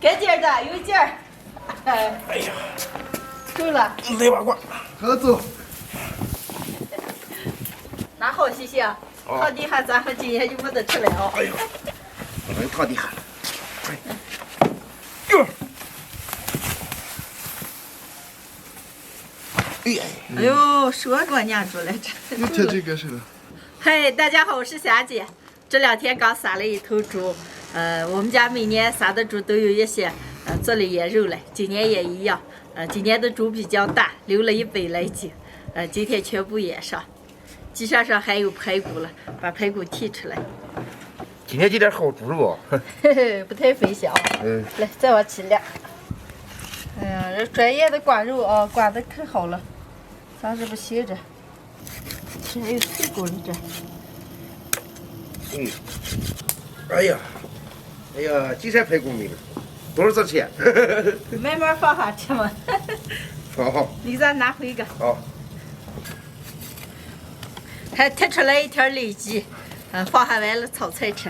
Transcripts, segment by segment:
该劲儿的，有劲儿。哎呀，够了，来把挂，好走。那好谢谢。躺地下，咱们今天就没得吃了啊。哎呦，我又躺地下。哟。哎呦，手给我粘住了，你贴这个是的。嗨，大家好，我是霞姐。这2天刚杀了一头猪，我们家每年杀的猪都有一些，做了腌肉了。今年也一样，今年的猪比较大，留了100来斤，今天全部腌上。鸡上还有排骨了，把排骨剔出来。今天这点好猪肉，嘿嘿，不太费香。来，再往起来。哎呀，这专业的刮肉啊，刮的可好了，咱这不行着，这还有水沟了这。哎呀，金山排骨没了，多少钱？慢慢放下吃嘛。好，你咱拿回个。好。还剔出来一条里脊，放下完了炒菜吃。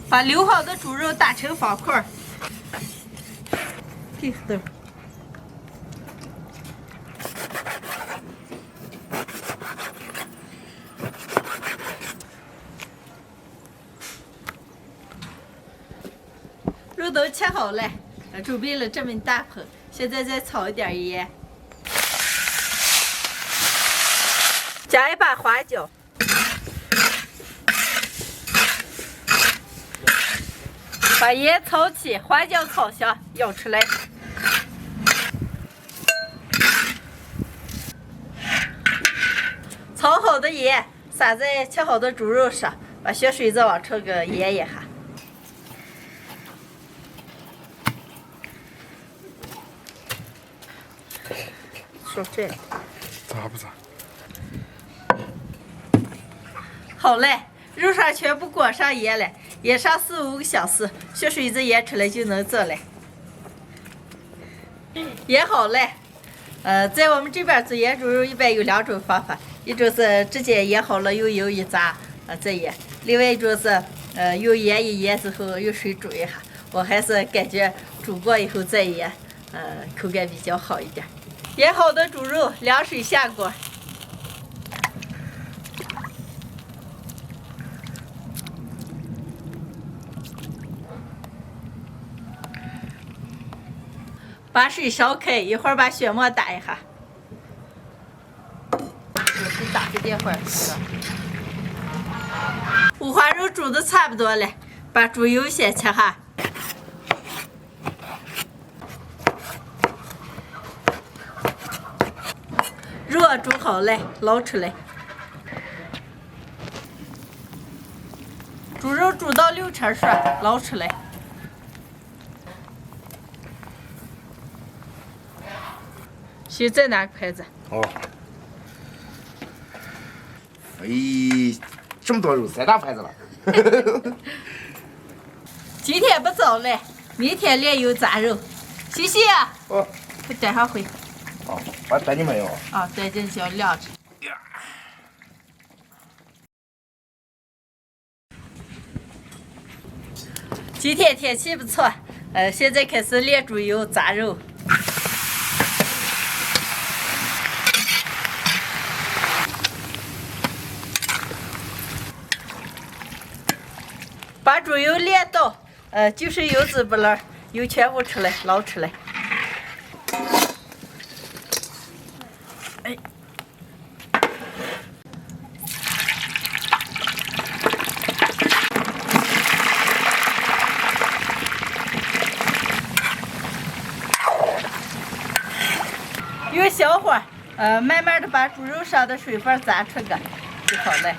把留好的猪肉打成方块儿，对对。肉都切好了，准备了这么大盆，现在再炒一点盐。加一把花椒，把盐炒起，花椒炒香，舀出来。炒好的盐撒在切好的猪肉上，把血水再往这个腌一下。说这咋不咋？好嘞，肉上全部裹上盐了，腌上4、5个小时，血水子腌出来就能做了。腌好了，在我们这边做腌猪肉一般有2种方法，一种是直接腌好了用油一炸，再腌；另外一种是用盐一腌之后用水煮一下。我还是感觉煮过以后再腌，口感比较好一点。腌好的猪肉凉水下锅。把水烧开，一会儿把血沫打一下。水打着这会儿。五花肉煮的差不多了，把猪油先切下。肉煮好了，捞出来。猪肉煮到6成熟，捞出来。先再拿个筷子。哦。哎，这么多肉，3大盘子了。今天不早了，明天炼油炸肉。谢谢。哦。快带上回。好，把带进没有？啊，带进去要晾着。今天天气不错，现在开始炼猪油炸肉。把猪油炼到，就是油脂不漏，油全部出来，捞出来。哎。用小火，慢慢的把猪肉上的水分炸出个就好了。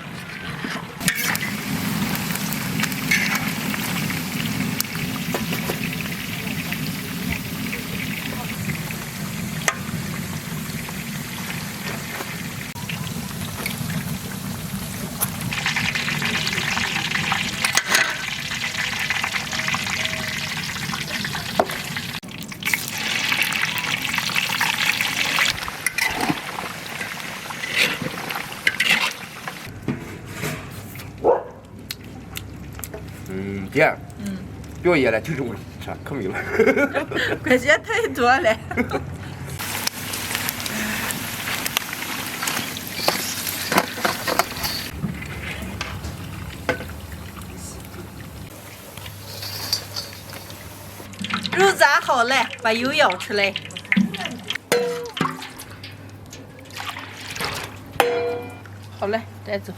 别，表演了就是我吃，可没了。关键太多了。肉炸好了，把油舀出来。好嘞，带走。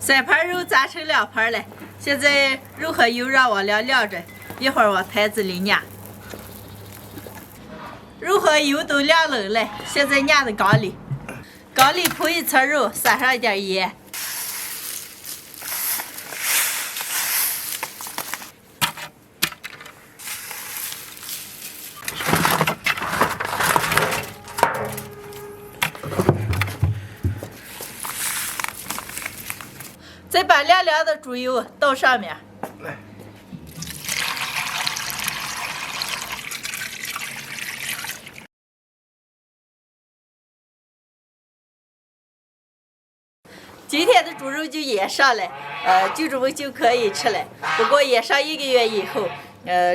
3盘肉炸成2盘了，现在肉和油让我俩晾着，一会儿往坛子里压。肉和油都晾冷了，现在压到缸里。缸里铺一层肉，撒上一点盐。再把凉凉的猪油倒上面。来。今天的猪肉就腌上了，就这么就可以吃了。不过腌上1个月以后，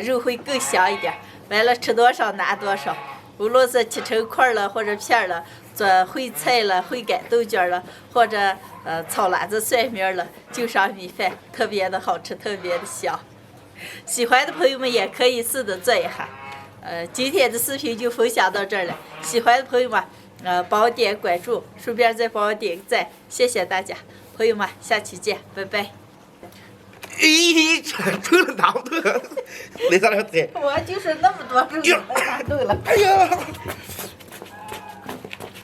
肉会更香一点。完了吃多少拿多少，无论是切成块了或者片了，做烩菜了、烩干豆角了，或者炒辣子蒜苗了，就上米饭，特别的好吃，特别的香。喜欢的朋友们也可以试着做一下。今天的视频就分享到这儿了，喜欢的朋友们。帮我点关注，顺便再帮我点个赞，谢谢大家，朋友们，下期见，拜拜。咦，成了那么多，为啥了？我就是那么多肉，太多了。哎呀！